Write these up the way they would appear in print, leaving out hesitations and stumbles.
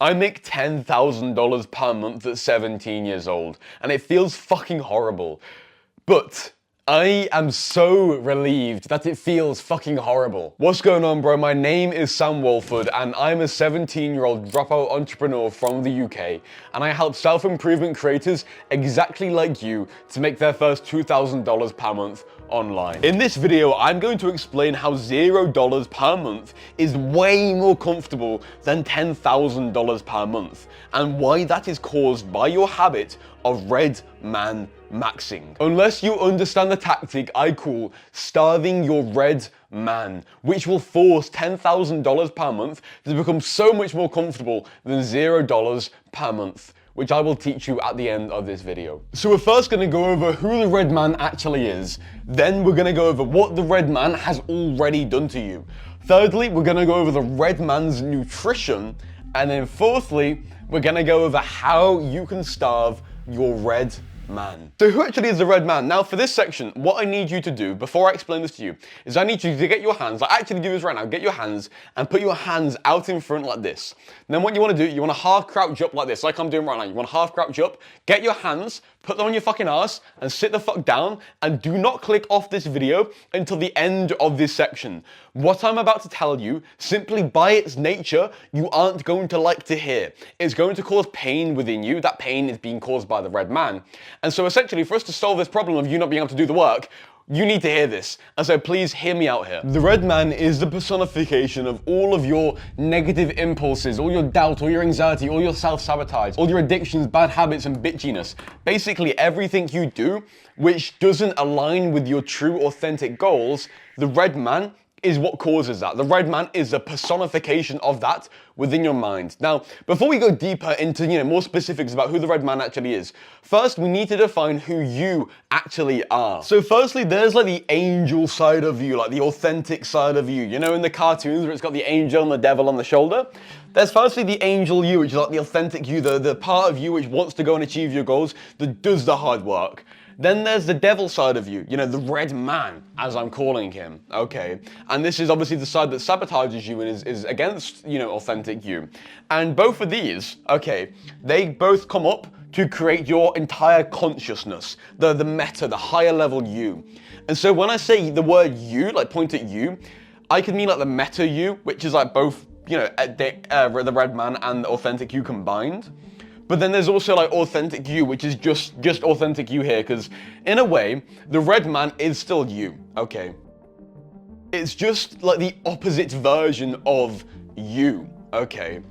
I make $10,000 per month at 17 years old, and it feels fucking horrible. But I am so relieved that it feels fucking horrible. What's going on, bro? My name is Sam Walford, and I'm a 17-year-old dropout entrepreneur from the UK, and I help self-improvement creators exactly like you to make their first $2,000 per month online. In this video, I'm going to explain how $0 per month is way more comfortable than $10,000 per month, and why that is caused by your habit of red-man-maxing. Unless you understand the tactic I call starving your red man, which will force $10,000 per month to become so much more comfortable than $0 per month, which I will teach you at the end of this video. So we're first going to go over who the red man actually is, then we're going to go over what the red man has already done to you. Thirdly, we're going to go over the red man's nutrition, and then fourthly, we're going to go over how you can starve your red man. So who actually is the red man? Now for this section, what I need you to do before I explain this to you is I need you to get your hands, like actually do this right now, get your hands and put your hands out in front like this. And then what you want to do, you want to half crouch up like this, like I'm doing right now. You want to half crouch up, get your hands, put them on your fucking ass and sit the fuck down, and do not click off this video until the end of this section. What I'm about to tell you, simply by its nature, you aren't going to like to hear. It's going to cause pain within you. That pain is being caused by the red man. And so essentially, for us to solve this problem of you not being able to do the work, you need to hear this. And so please hear me out here. The red man is the personification of all of your negative impulses, all your doubt, all your anxiety, all your self-sabotage, all your addictions, bad habits, and bitchiness. Basically everything you do which doesn't align with your true authentic goals, the red man is what causes that. The red man is a personification of that within your mind. Now, before we go deeper into, more specifics about who the red man actually is, first we need to define who you actually are. So firstly, there's like the angel side of you, like the authentic side of you. You know, in the cartoons where it's got the angel and the devil on the shoulder? There's firstly the angel you, which is like the authentic you, the part of you which wants to go and achieve your goals, that does the hard work. Then there's the devil side of you, the red man, as I'm calling him, okay? And this is obviously the side that sabotages you and is against, authentic you. And both of these, okay, they both come up to create your entire consciousness, the meta, the higher level you. And so when I say the word you, like point at you, I can mean like the meta you, which is like both, the red man and the authentic you combined. But then there's also like authentic you, which is just authentic you here, because in a way, the red man is still you, okay? It's just like the opposite version of you, okay?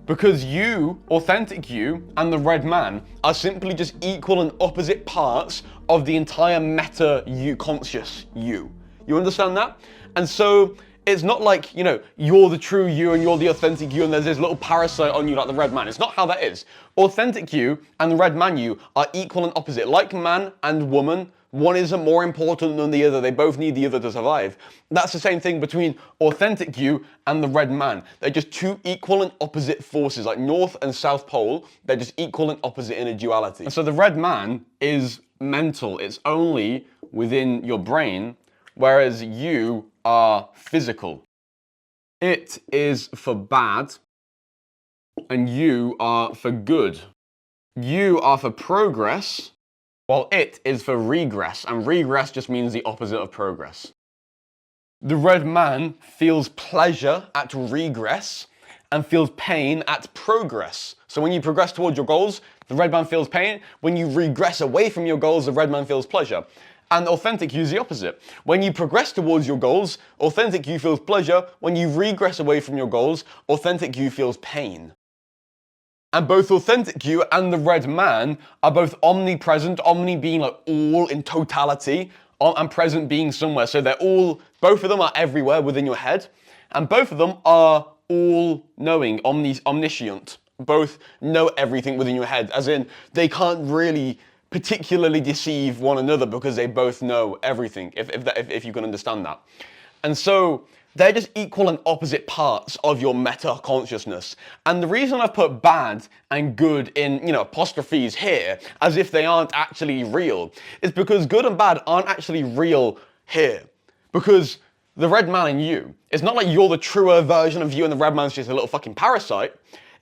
Because you, authentic you, and the red man are simply just equal and opposite parts of the entire meta you, conscious you. You understand that? And so it's not like, you're the true you and you're the authentic you and there's this little parasite on you like the red man. It's not how that is. Authentic you and the red man you are equal and opposite. Like man and woman, one isn't more important than the other. They both need the other to survive. That's the same thing between authentic you and the red man. They're just two equal and opposite forces, like North and South Pole. They're just equal and opposite in a duality. And so the red man is mental. It's only within your brain, whereas you are physical. It is for bad, and you are for good. You are for progress, while it is for regress, and regress just means the opposite of progress. The red man feels pleasure at regress and feels pain at progress. So when you progress towards your goals, the red man feels pain. When you regress away from your goals, the red man feels pleasure. And authentic you is the opposite. When you progress towards your goals, authentic you feels pleasure. When you regress away from your goals, authentic you feels pain. And both authentic you and the red man are both omnipresent, omni being like all in totality, and present being somewhere. So both of them are everywhere within your head, and both of them are all knowing, omniscient. Both know everything within your head, as in they can't really particularly deceive one another because they both know everything, if you can understand that. And so they're just equal and opposite parts of your meta consciousness. And the reason I've put bad and good in, apostrophes here, as if they aren't actually real, is because good and bad aren't actually real here. Because the red man in you, it's not like you're the truer version of you and the red man's just a little fucking parasite.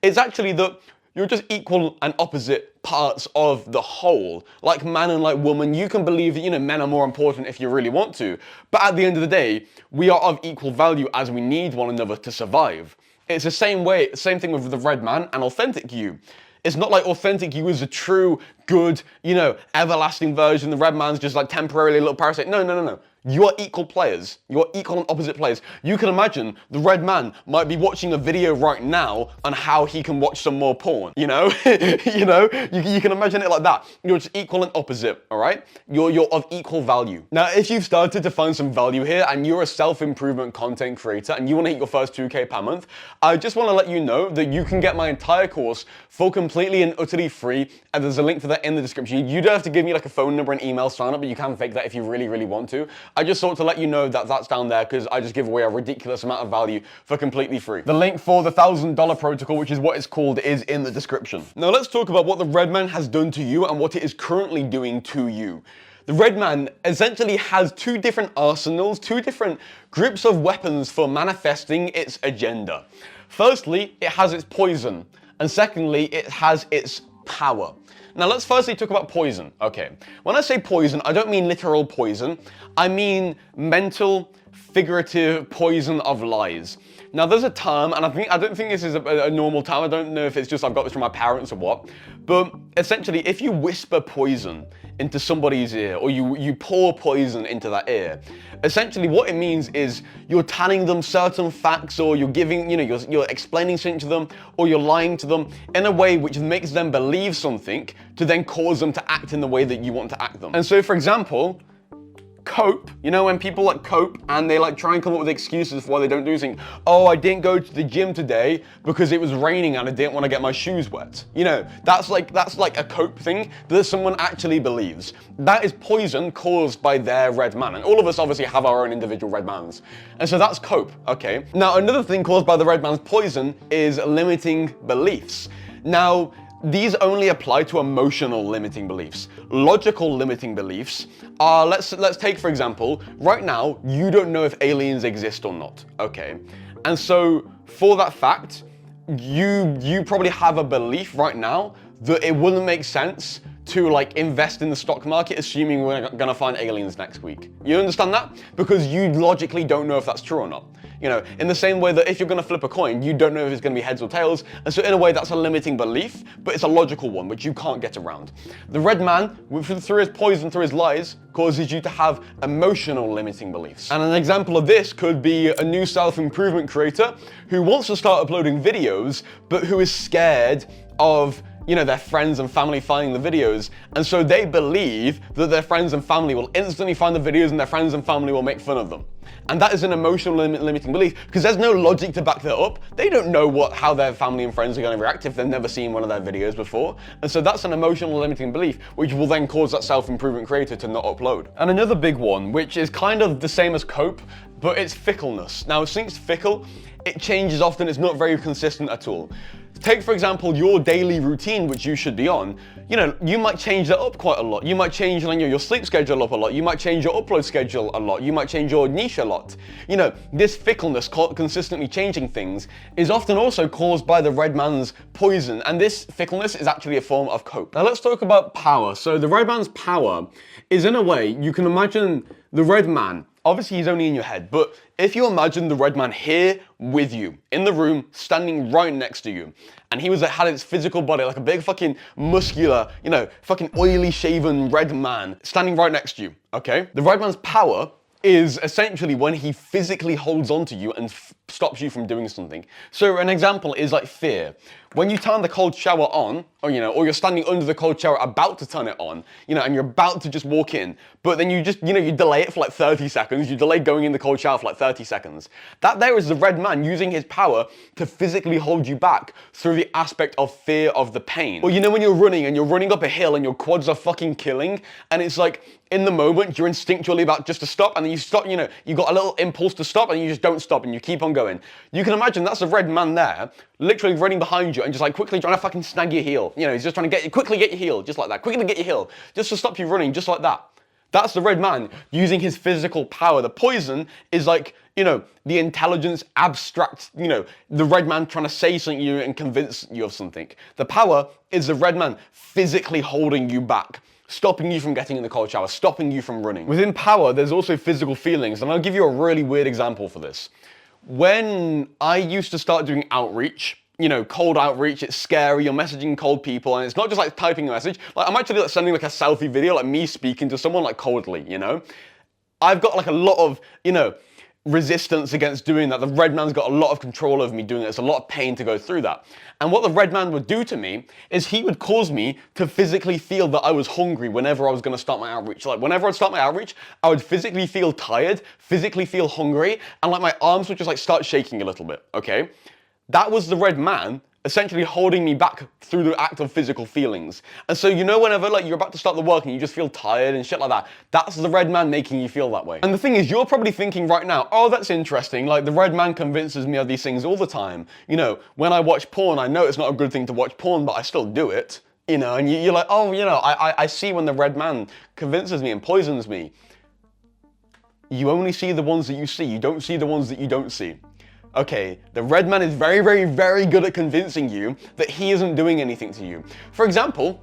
It's actually that you're just equal and opposite parts of the whole. Like man and like woman, you can believe that, you know, men are more important if you really want to. But at the end of the day, we are of equal value as we need one another to survive. It's the same thing with the red man and authentic you. It's not like authentic you is a true, good, you know, everlasting version. The red man's just like temporarily a little parasite. No. You are equal players. You are equal and opposite players. You can imagine the red man might be watching a video right now on how he can watch some more porn, you know? you can imagine it like that. You're just equal and opposite, all right? You're of equal value. Now, if you've started to find some value here and you're a self-improvement content creator and you want to hit your first 2K per month, I just want to let you know that you can get my entire course for completely and utterly free, and there's a link for that in the description. You don't have to give me like a phone number and email sign up, but you can fake that if you really, really want to. I just thought to let you know that that's down there because I just give away a ridiculous amount of value for completely free. The link for the $1,000 protocol, which is what it's called, is in the description. Now let's talk about what the red man has done to you and what it is currently doing to you. The red man essentially has two different arsenals, two different groups of weapons for manifesting its agenda. Firstly, it has its poison, and secondly, it has its power. Now let's firstly talk about poison. Okay, when I say poison, I don't mean literal poison. I mean mental, figurative poison of lies. Now there's a term, and I don't think this is a normal term. I don't know if it's just I've got this from my parents or what. But essentially, if you whisper poison into somebody's ear, or you pour poison into that ear, essentially what it means is you're telling them certain facts, or you're giving, you know, you're explaining something to them, or you're lying to them in a way which makes them believe something to then cause them to act in the way that you want to act them. And so, for example, cope, you know, when people like cope and they like try and come up with excuses for why they don't do something. Oh, I didn't go to the gym today because it was raining and I didn't want to get my shoes wet. You know, that's like a cope thing that someone actually believes. That is poison caused by their red man. And all of us obviously have our own individual red mans. And so that's cope, okay? Now, another thing caused by the red man's poison is limiting beliefs. Now, these only apply to emotional limiting beliefs. Logical limiting beliefs are, let's take for example, right now, you don't know if aliens exist or not, okay? And so for that fact, you probably have a belief right now that it wouldn't make sense to like invest in the stock market assuming we're gonna find aliens next week. You understand that? Because you logically don't know if that's true or not. You know, in the same way that if you're gonna flip a coin, you don't know if it's gonna be heads or tails, and so in a way that's a limiting belief, but it's a logical one, which you can't get around. The red man, through his poison, through his lies, causes you to have emotional limiting beliefs. And an example of this could be a new self-improvement creator who wants to start uploading videos, but who is scared of, you know, their friends and family finding the videos, and so they believe that their friends and family will instantly find the videos and their friends and family will make fun of them. And that is an emotional limiting belief because there's no logic to back that up. They don't know how their family and friends are going to react if they've never seen one of their videos before. And so that's an emotional limiting belief, which will then cause that self-improvement creator to not upload. And another big one, which is kind of the same as cope, but it's fickleness. Now, since fickle, it changes often, it's not very consistent at all. Take, for example, your daily routine, which you should be on. You know, you might change that up quite a lot. You might change your sleep schedule up a lot. You might change your upload schedule a lot. You might change your niche a lot. You know, this fickleness, consistently changing things, is often also caused by the red man's poison. And this fickleness is actually a form of cope. Now let's talk about power. So the red man's power is, in a way, you can imagine the red man. Obviously, he's only in your head, but if you imagine the red man here with you, in the room, standing right next to you, and he had his physical body, like a big fucking muscular, you know, fucking oily shaven red man, standing right next to you, okay? The red man's power is essentially when he physically holds on to you and stops you from doing something. So an example is like fear. When you turn the cold shower on, or you're standing under the cold shower about to turn it on, and you're about to just walk in, but then you just, you delay it for like 30 seconds, you delay going in the cold shower for like 30 seconds. That there is the red man using his power to physically hold you back through the aspect of fear of the pain. Or when you're running and you're running up a hill and your quads are fucking killing, and it's like, in the moment, you're instinctually about just to stop, and then you stop, you got a little impulse to stop, and you just don't stop, and you keep on going. You can imagine that's a red man there, literally running behind you, and just like quickly trying to fucking snag your heel. He's just trying to quickly get your heel, just like that. Quickly get your heel, just to stop you running, just like that. That's the red man using his physical power. The poison is like, you know, the intelligence, abstract, you know, the red man trying to say something to you and convince you of something. The power is the red man physically holding you back, stopping you from getting in the cold shower, stopping you from running. Within power, there's also physical feelings, and I'll give you a really weird example for this. When I used to start doing outreach, you know, cold outreach, it's scary, you're messaging cold people, and it's not just like typing a message, like I'm actually like sending like a selfie video, like me speaking to someone like coldly, you know? I've got like a lot of, you know, resistance against doing that. The red man's got a lot of control over me doing it. It's a lot of pain to go through that. And what the red man would do to me is he would cause me to physically feel that I was hungry whenever I was going to start my outreach. Like whenever I'd start my outreach, I would physically feel tired, physically feel hungry, and like my arms would just like start shaking a little bit, okay? That was the red man essentially holding me back through the act of physical feelings. And so, you know, whenever like you're about to start the work and you just feel tired and shit like that, that's the red man making you feel that way. And the thing is, you're probably thinking right now, oh, that's interesting. Like the red man convinces me of these things all the time. You know, when I watch porn, I know it's not a good thing to watch porn, but I still do it. You know, and you're like, oh, you know, I see when the red man convinces me and poisons me. You only see the ones that you see. You don't see the ones that you don't see. Okay, the red man is very, very, very good at convincing you that he isn't doing anything to you. For example,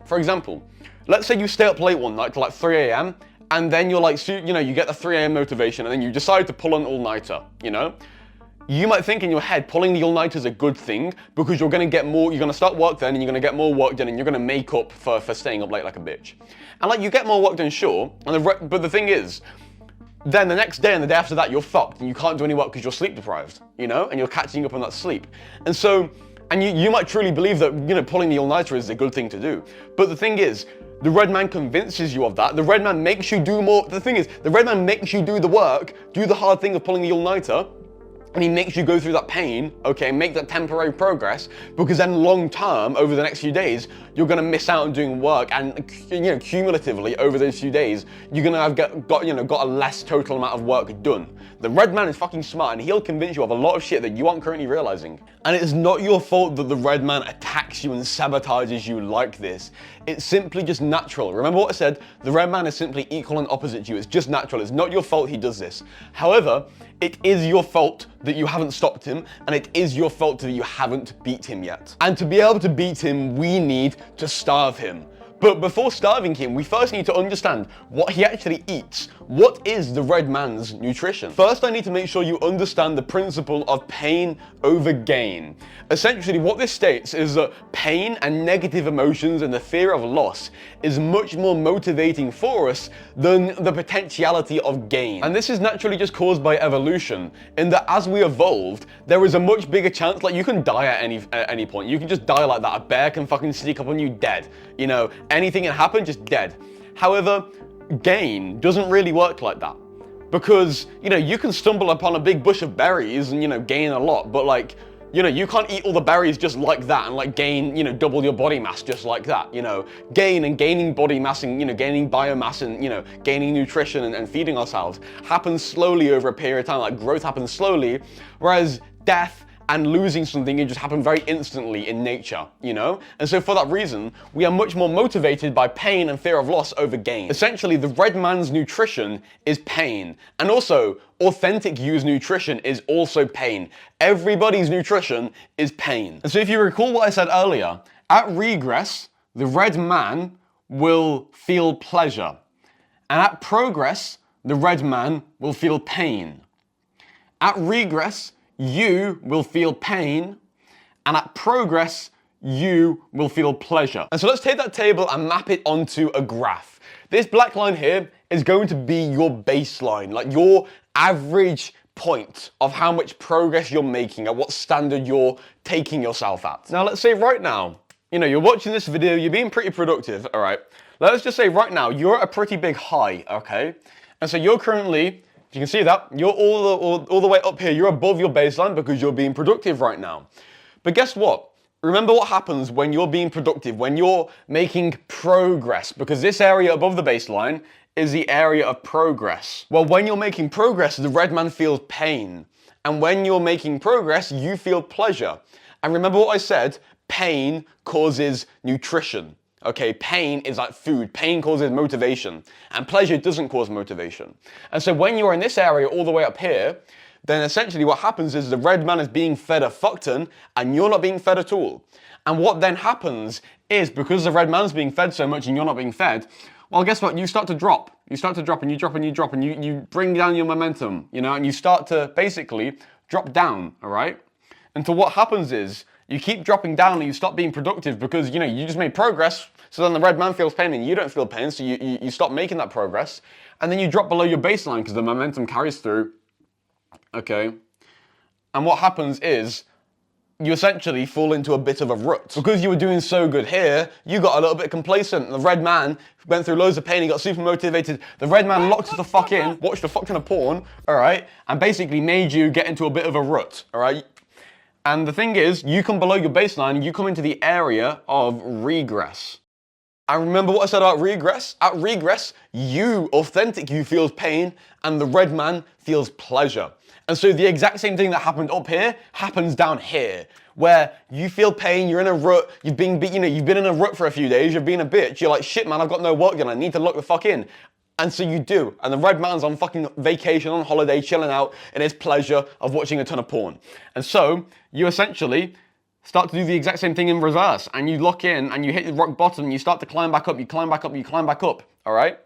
let's say you stay up late one night till like 3 a.m. and then you're like, you know, you get the 3 a.m. motivation and then you decide to pull an all-nighter, you know? You might think in your head, pulling the all-nighter is a good thing because you're gonna get more, you're gonna start work then and you're gonna get more work done and you're gonna make up for staying up late like a bitch. And like, you get more work done, sure, but the thing is, then the next day and the day after that, you're fucked and you can't do any work because you're sleep deprived, you know, and you're catching up on that sleep. And so, and you might truly believe that, you know, pulling the all-nighter is a good thing to do. But the thing is, the red man convinces you of that. The red man makes you do more. The thing is, the red man makes you do the work, do the hard thing of pulling the all-nighter, and he makes you go through that pain, okay, make that temporary progress, because then long term, over the next few days, you're gonna miss out on doing work, and you know, cumulatively over those few days, you're gonna have got a less total amount of work done. The red man is fucking smart, and he'll convince you of a lot of shit that you aren't currently realizing. And it is not your fault that the red man attacks you and sabotages you like this. It's simply just natural. Remember what I said? The red man is simply equal and opposite to you. It's just natural. It's not your fault he does this. However, it is your fault that you haven't stopped him, and it is your fault that you haven't beat him yet. And to be able to beat him, we need to starve him. But before starving him, we first need to understand what he actually eats. What is the red man's nutrition? First, I need to make sure you understand the principle of pain over gain. Essentially, what this states is that pain and negative emotions and the fear of loss is much more motivating for us than the potentiality of gain. And this is naturally just caused by evolution, in that as we evolved, there is a much bigger chance, like you can die at any point. You can just die like that. A bear can fucking sneak up on you dead, you know? Anything can happen, just dead. However, gain doesn't really work like that. Because, you know, you can stumble upon a big bush of berries and, you know, gain a lot, but like, you know, you can't eat all the berries just like that and like gain, you know, double your body mass just like that, you know. Gaining body mass and, you know, gaining biomass and, you know, gaining nutrition and feeding ourselves happens slowly over a period of time. Like growth happens slowly, whereas death and losing something, it just happened very instantly in nature, you know? And so for that reason, we are much more motivated by pain and fear of loss over gain. Essentially, the red man's nutrition is pain. And also, authentic you's nutrition is also pain. Everybody's nutrition is pain. And so if you recall what I said earlier, at regress, the red man will feel pleasure. And at progress, the red man will feel pain. At regress, you will feel pain, and at progress, you will feel pleasure. And so let's take that table and map it onto a graph. This black line here is going to be your baseline, like your average point of how much progress you're making, at what standard you're taking yourself at. Now, let's say right now, you know, you're watching this video, you're being pretty productive, all right? Let's just say right now, you're at a pretty big high, okay? And so you're currently, you can see that, you're all the way up here. You're above your baseline because you're being productive right now. But guess what? Remember what happens when you're being productive, when you're making progress, because this area above the baseline is the area of progress. Well, when you're making progress, the red man feels pain. And when you're making progress, you feel pleasure. And remember what I said, pain causes nutrition. Okay, pain is like food. Pain causes motivation, and pleasure doesn't cause motivation. And so when you're in this area all the way up here, then essentially what happens is the red man is being fed a fuck ton and you're not being fed at all. And what then happens is, because the red man's being fed so much and you're not being fed, well, guess what? You start to drop. You start to drop and you drop and you drop and you bring down your momentum, you know, and you start to basically drop down, all right? Until what happens is you keep dropping down and you stop being productive because, you know, you just made progress. So then the red man feels pain and you don't feel pain. So you stop making that progress. And then you drop below your baseline because the momentum carries through. Okay. And what happens is you essentially fall into a bit of a rut. Because you were doing so good here, you got a little bit complacent. The red man went through loads of pain, he got super motivated. The red man locked the fuck in, watched a fuck ton of porn, all right, and basically made you get into a bit of a rut, all right? And the thing is, you come below your baseline, you come into the area of regress. And remember what I said about regress? At regress, authentic you feels pain, and the red man feels pleasure. And so the exact same thing that happened up here happens down here, where you feel pain, you're in a rut, you've been in a rut for a few days, you've been a bitch, you're like, shit man, I've got no work done, I need to lock the fuck in. And so you do, and the red man's on fucking vacation, on holiday, chilling out in his pleasure of watching a ton of porn. And so you essentially start to do the exact same thing in reverse, and you lock in, and you hit the rock bottom, and you start to climb back up, you climb back up, you climb back up, all right?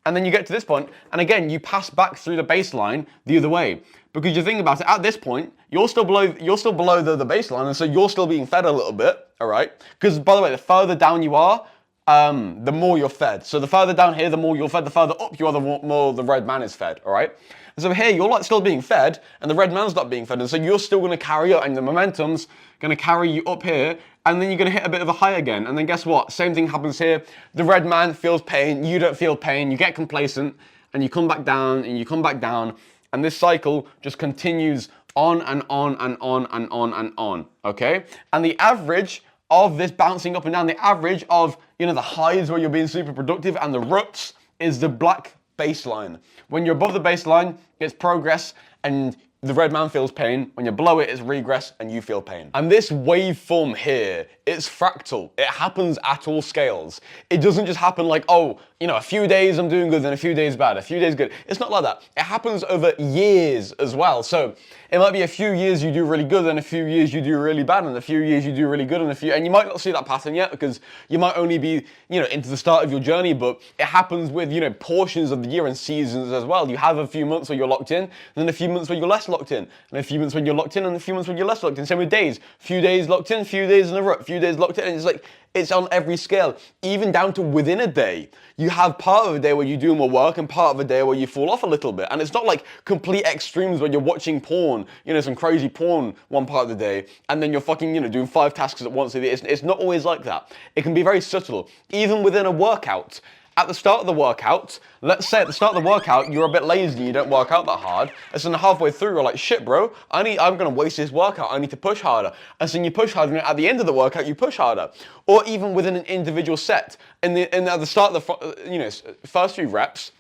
And then you get to this point, and again, you pass back through the baseline the other way. Because you think about it, at this point, you're still below the baseline, and so you're still being fed a little bit, all right? Because, by the way, the further down you are, the more you're fed. So the further down here, the more you're fed. The further up you are, the more the red man is fed, all right? And so here, you're like still being fed, and the red man's not being fed, and so you're still going to carry up, and the momentum's going to carry you up here, and then you're going to hit a bit of a high again. And then guess what? Same thing happens here. The red man feels pain, you don't feel pain, you get complacent, and you come back down, and you come back down, and this cycle just continues on and on and on and on and on, okay? And the average of this bouncing up and down, the average of, you know, the highs where you're being super productive and the ruts is the black baseline. When you're above the baseline, it's progress and the red man feels pain. When you're below it, it's regress and you feel pain. And this waveform here, it's fractal. It happens at all scales. It doesn't just happen like, oh, you know, a few days I'm doing good, then a few days bad, a few days good. It's not like that. It happens over years as well. So it might be a few years you do really good, and a few years you do really bad, and a few years you do really good, and you might not see that pattern yet because you might only be, you know, into the start of your journey, but it happens with, you know, portions of the year and seasons as well. You have a few months where you're locked in, and then a few months where you're less locked in, and a few months when you're locked in, and a few months when you're less locked in. Same with days. Few days locked in, few days in a rut, few days locked in, and it's like, it's on every scale, even down to within a day. You have part of a day where you do more work and part of a day where you fall off a little bit. And it's not like complete extremes where you're watching porn, you know, some crazy porn one part of the day, and then you're fucking, you know, doing 5 tasks at once. It's not always like that. It can be very subtle, even within a workout. At the start of the workout, let's say at the start of the workout, you're a bit lazy and you don't work out that hard. And so then halfway through, you're like, shit, bro, I'm going to waste this workout. I need to push harder. And so then you push harder, and at the end of the workout, you push harder. Or even within an individual set. At the start of the first few reps,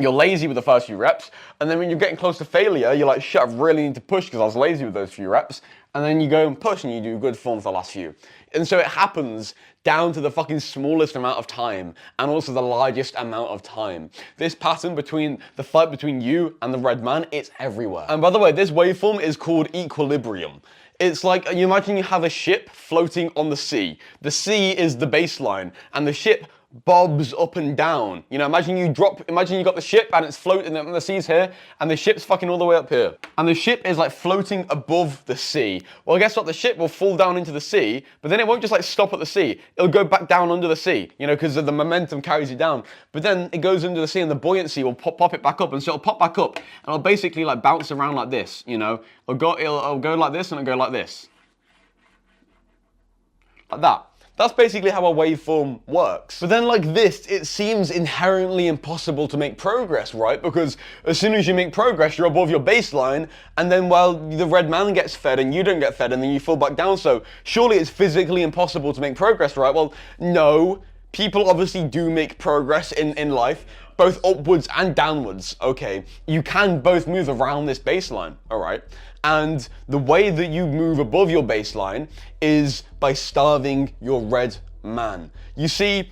you're lazy with the first few reps. And then when you're getting close to failure, you're like, shit, I really need to push because I was lazy with those few reps. And then you go and push and you do good form for the last few. And so it happens down to the fucking smallest amount of time and also the largest amount of time. This pattern between the fight between you and the red man, it's everywhere. And by the way, this waveform is called equilibrium. It's like, you imagine you have a ship floating on the sea. The sea is the baseline and the ship bobs up and down. You know, imagine you got the ship and it's floating, and the sea's here, and the ship's fucking all the way up here. And the ship is like floating above the sea. Well, guess what? The ship will fall down into the sea, but then it won't just like stop at the sea. It'll go back down under the sea, you know, because the momentum carries it down. But then it goes under the sea and the buoyancy will pop it back up. And so it'll pop back up and it'll basically like bounce around like this, you know. It'll go like this and it'll go like this. Like that. That's basically how a waveform works. But then like this, it seems inherently impossible to make progress, right? Because as soon as you make progress, you're above your baseline, and then while the red man gets fed and you don't get fed, and then you fall back down. So surely it's physically impossible to make progress, right? Well, no. People obviously do make progress in life, both upwards and downwards, okay? You can both move around this baseline, all right? And the way that you move above your baseline is by starving your red man. You see,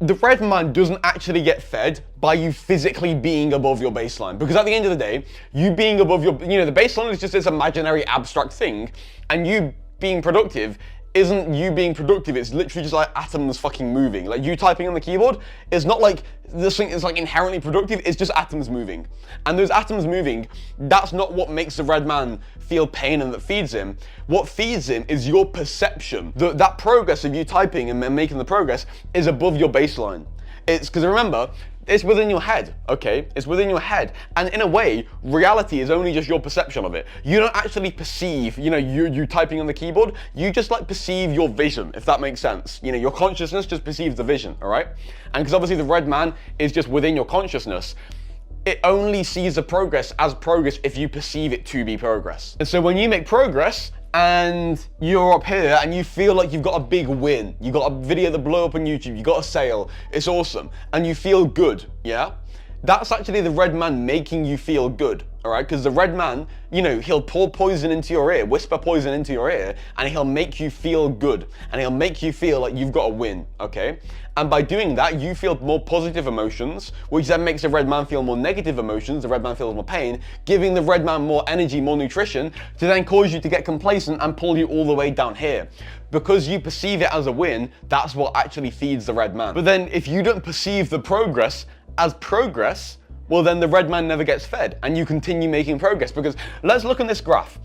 the red man doesn't actually get fed by you physically being above your baseline. Because at the end of the day, you being above your, the baseline is just this imaginary abstract thing, and you being productive isn't you being productive, it's literally just like atoms fucking moving. Like you typing on the keyboard is not like this thing is like inherently productive, it's just atoms moving. And those atoms moving, that's not what makes the red man feel pain and that feeds him. What feeds him is your perception. That progress of you typing and making the progress is above your baseline. It's because remember, it's within your head, okay? It's within your head. And in a way, reality is only just your perception of it. You don't actually perceive, you typing on the keyboard, you just like perceive your vision, if that makes sense. Your consciousness just perceives the vision, all right? And because obviously the red man is just within your consciousness, it only sees the progress as progress if you perceive it to be progress. And so when you make progress, and you're up here and you feel like you've got a big win. You got a video that blew up on YouTube, you got a sale, it's awesome, and you feel good, yeah? That's actually the red man making you feel good, all right? Because the red man, he'll pour poison into your ear, whisper poison into your ear, and he'll make you feel good, and he'll make you feel like you've got a win, okay? And by doing that, you feel more positive emotions, which then makes the red man feel more negative emotions, the red man feels more pain, giving the red man more energy, more nutrition, to then cause you to get complacent and pull you all the way down here. Because you perceive it as a win, that's what actually feeds the red man. But then if you don't perceive the progress as progress, well then the red man never gets fed and you continue making progress. Because let's look at this graph.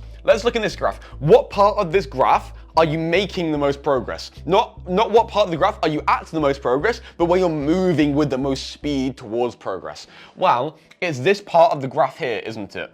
What part of this graph are you making the most progress? Not what part of the graph are you at the most progress, but where you're moving with the most speed towards progress. Well, it's this part of the graph here, isn't it?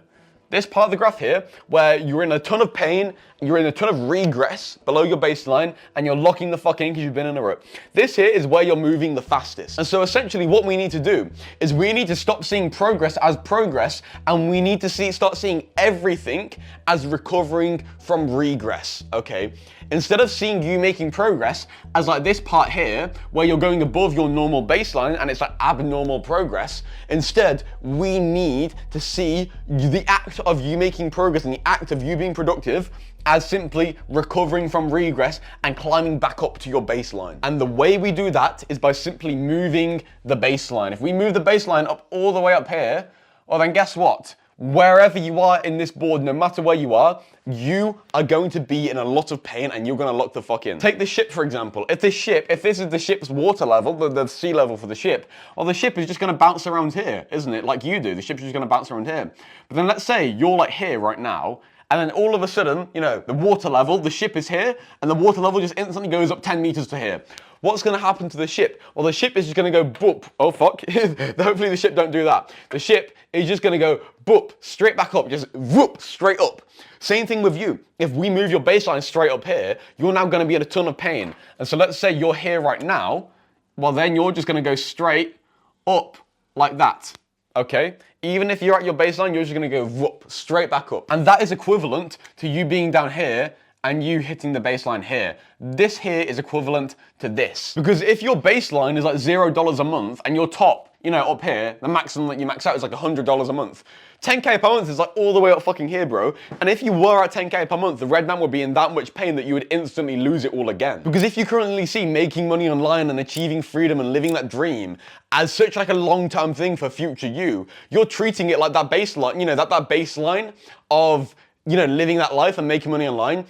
This part of the graph here, where you're in a ton of pain, you're in a ton of regress below your baseline, and you're locking the fuck in because you've been in a rut. This here is where you're moving the fastest. And so essentially what we need to do is we need to stop seeing progress as progress, and we need to start seeing everything as recovering from regress, okay? Instead of seeing you making progress as like this part here, where you're going above your normal baseline and it's like abnormal progress, instead, we need to see the act of you making progress and the act of you being productive as simply recovering from regress and climbing back up to your baseline. And the way we do that is by simply moving the baseline. If we move the baseline up all the way up here, well then guess what? Wherever you are in this board, no matter where you are going to be in a lot of pain and you're gonna lock the fuck in. Take the ship, for example. If this is the ship's water level, the sea level for the ship, well, the ship is just gonna bounce around here, isn't it? Like you do, the ship's just gonna bounce around here. But then let's say you're like here right now, and then all of a sudden, the water level, the ship is here, and the water level just instantly goes up 10 meters to here. What's going to happen to the ship? Well, the ship is just going to go boop. Oh, fuck. Hopefully the ship don't do that. The ship is just going to go boop, straight back up, just whoop, straight up. Same thing with you. If we move your baseline straight up here, you're now going to be in a ton of pain. And so let's say you're here right now. Well, then you're just going to go straight up like that. Okay? Even if you're at your baseline, you're just going to go whoop, straight back up. And that is equivalent to you being down here and you hitting the baseline here. This here is equivalent to this. Because if your baseline is like $0 a month and your top, up here, the maximum that you max out is like $100 a month. 10K per month is like all the way up fucking here, bro. And if you were at 10K per month, the red man would be in that much pain that you would instantly lose it all again. Because if you currently see making money online and achieving freedom and living that dream as such like a long-term thing for future you're treating it like that baseline, that baseline of living that life and making money online,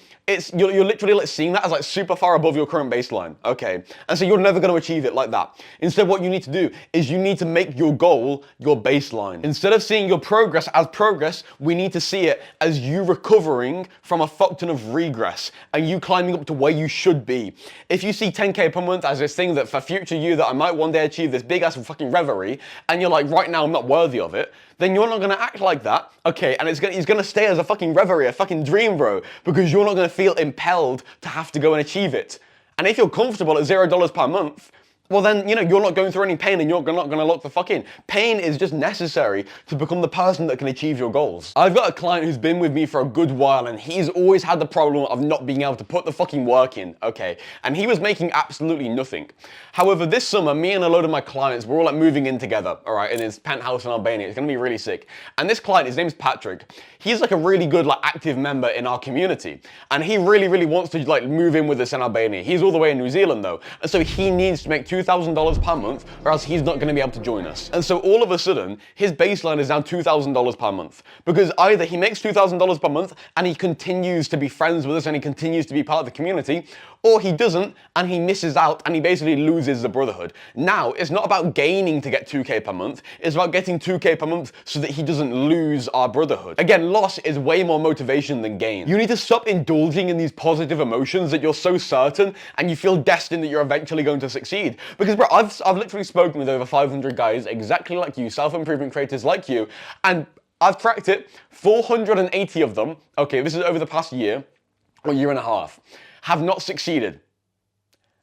you're literally like seeing that as like super far above your current baseline, okay? And so you're never going to achieve it like that. Instead, what you need to do is you need to make your goal your baseline. Instead of seeing your progress as progress, we need to see it as you recovering from a fuck ton of regress and you climbing up to where you should be. If you see 10K per month as this thing that for future you that I might one day achieve this big ass fucking reverie, and you're like, right now I'm not worthy of it, then you're not going to act like that, okay? And it's going to stay as a fucking reverie, a fucking dream, bro, because you're not going to feel impelled to have to go and achieve it. And if you're comfortable at $0 per month, well then, you're not going through any pain and you're not going to lock the fuck in. Pain is just necessary to become the person that can achieve your goals. I've got a client who's been with me for a good while and he's always had the problem of not being able to put the fucking work in, okay? And he was making absolutely nothing. However, this summer, me and a load of my clients, we're all like moving in together, all right, in his penthouse in Albania. It's going to be really sick. And this client, his name's Patrick. He's like a really good like active member in our community. And he really, really wants to like move in with us in Albania. He's all the way in New Zealand though. And so he needs to make $2,000 per month, or else he's not going to be able to join us. And so all of a sudden, his baseline is now $2,000 per month. Because either he makes $2,000 per month and he continues to be friends with us and he continues to be part of the community, or he doesn't and he misses out and he basically loses the brotherhood. Now, it's not about gaining to get 2K per month, it's about getting 2K per month so that he doesn't lose our brotherhood. Again, loss is way more motivation than gain. You need to stop indulging in these positive emotions that you're so certain and you feel destined that you're eventually going to succeed. Because bro, I've literally spoken with over 500 guys exactly like you, self-improvement creators like you, and I've tracked it, 480 of them, okay, this is over the past year or year and a half, have not succeeded.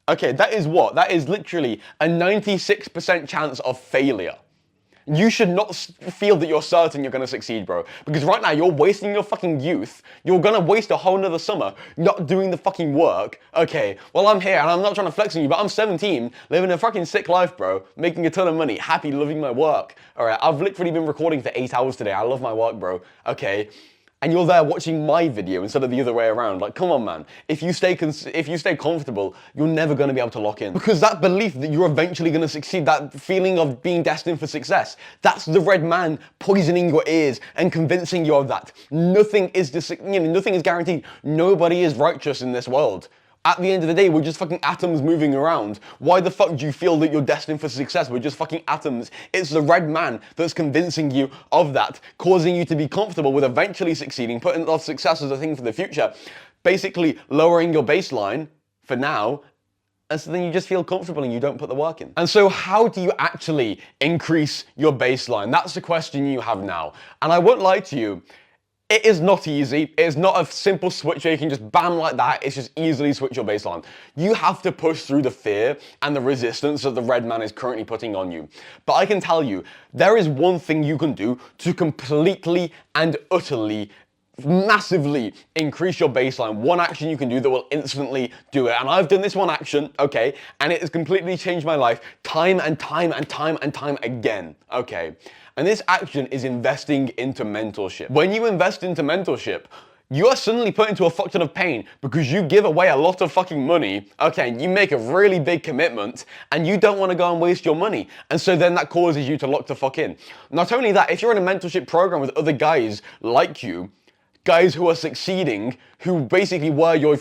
Okay, that is what? That is literally a 96% chance of failure. You should not feel that you're certain you're gonna succeed, bro. Because right now, you're wasting your fucking youth. You're gonna waste a whole nother summer not doing the fucking work. Okay, well, I'm here and I'm not trying to flex on you, but I'm 17, living a fucking sick life, bro. Making a ton of money, happy, loving my work. All right, I've literally been recording for 8 hours today. I love my work, bro. Okay. And you're there watching my video instead of the other way around. Like, come on, man. If you stay comfortable, you're never going to be able to lock in. Because that belief that you're eventually going to succeed, that feeling of being destined for success, that's the red man poisoning your ears and convincing you of that. Nothing is nothing is guaranteed. Nobody is righteous in this world. At the end of the day, we're just fucking atoms moving around. Why the fuck do you feel that you're destined for success? We're just fucking atoms. It's the red man that's convincing you of that, causing you to be comfortable with eventually succeeding, putting off success as a thing for the future, basically lowering your baseline for now, and so then you just feel comfortable and you don't put the work in. And so how do you actually increase your baseline? That's the question you have now. And I won't lie to you, it is not easy. It is not a simple switch where you can just bam like that. It's just easily switch your baseline. You have to push through the fear and the resistance that the red man is currently putting on you. But I can tell you, there is one thing you can do to completely and utterly massively increase your baseline. One action you can do that will instantly do it. And I've done this one action, okay, and it has completely changed my life time and time and time and time again, okay. And this action is investing into mentorship. When you invest into mentorship, you are suddenly put into a fuck ton of pain because you give away a lot of fucking money, okay, and you make a really big commitment and you don't want to go and waste your money. And so then that causes you to lock the fuck in. Not only that, if you're in a mentorship program with other guys like you, guys who are succeeding, who basically were you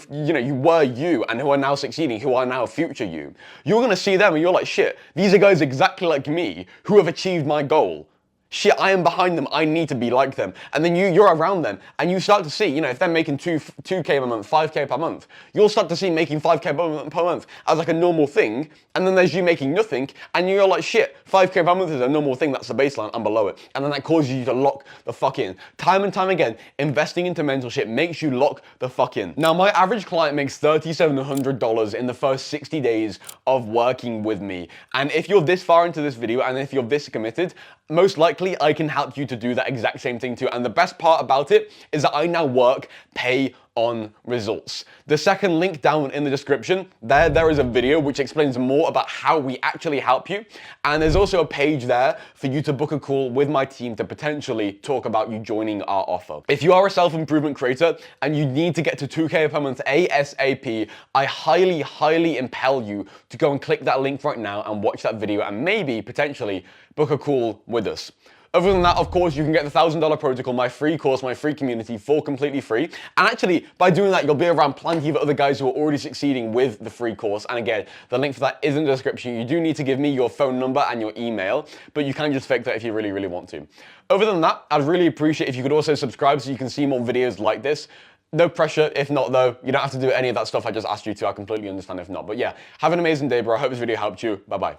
and who are now succeeding, who are now future you, you're gonna see them and you're like, shit, these are guys exactly like me who have achieved my goal. Shit, I am behind them, I need to be like them. And then you're around them and you start to see, if they're making 2K per month, 5K per month, you'll start to see making 5K per month as like a normal thing. And then there's you making nothing and you're like, shit, 5K per month is a normal thing, that's the baseline, I'm below it. And then that causes you to lock the fuck in. Time and time again, investing into mentorship makes you lock the fuck in. Now, my average client makes $3,700 in the first 60 days of working with me. And if you're this far into this video and if you're this committed, most likely I can help you to do that exact same thing too. And the best part about it is that I now work pay on results. The second link down in the description, there is a video which explains more about how we actually help you. And there's also a page there for you to book a call with my team to potentially talk about you joining our offer. If you are a self-improvement creator and you need to get to 2K per month ASAP, I highly, highly impel you to go and click that link right now and watch that video and maybe potentially book a call with us. Other than that, of course, you can get the $1,000 protocol, my free course, my free community for completely free. And actually, by doing that, you'll be around plenty of other guys who are already succeeding with the free course. And again, the link for that is in the description. You do need to give me your phone number and your email, but you can just fake that if you really, really want to. Other than that, I'd really appreciate if you could also subscribe so you can see more videos like this. No pressure. If not, though, you don't have to do any of that stuff I just asked you to. I completely understand if not. But yeah, have an amazing day, bro. I hope this video helped you. Bye-bye.